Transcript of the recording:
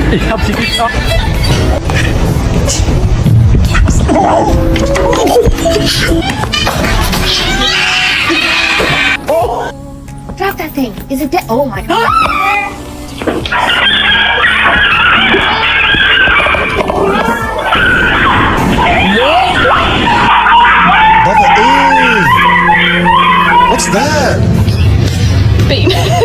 Drop that thing. Is it dead? Oh my god. Bubba, ew. What's that? Babe.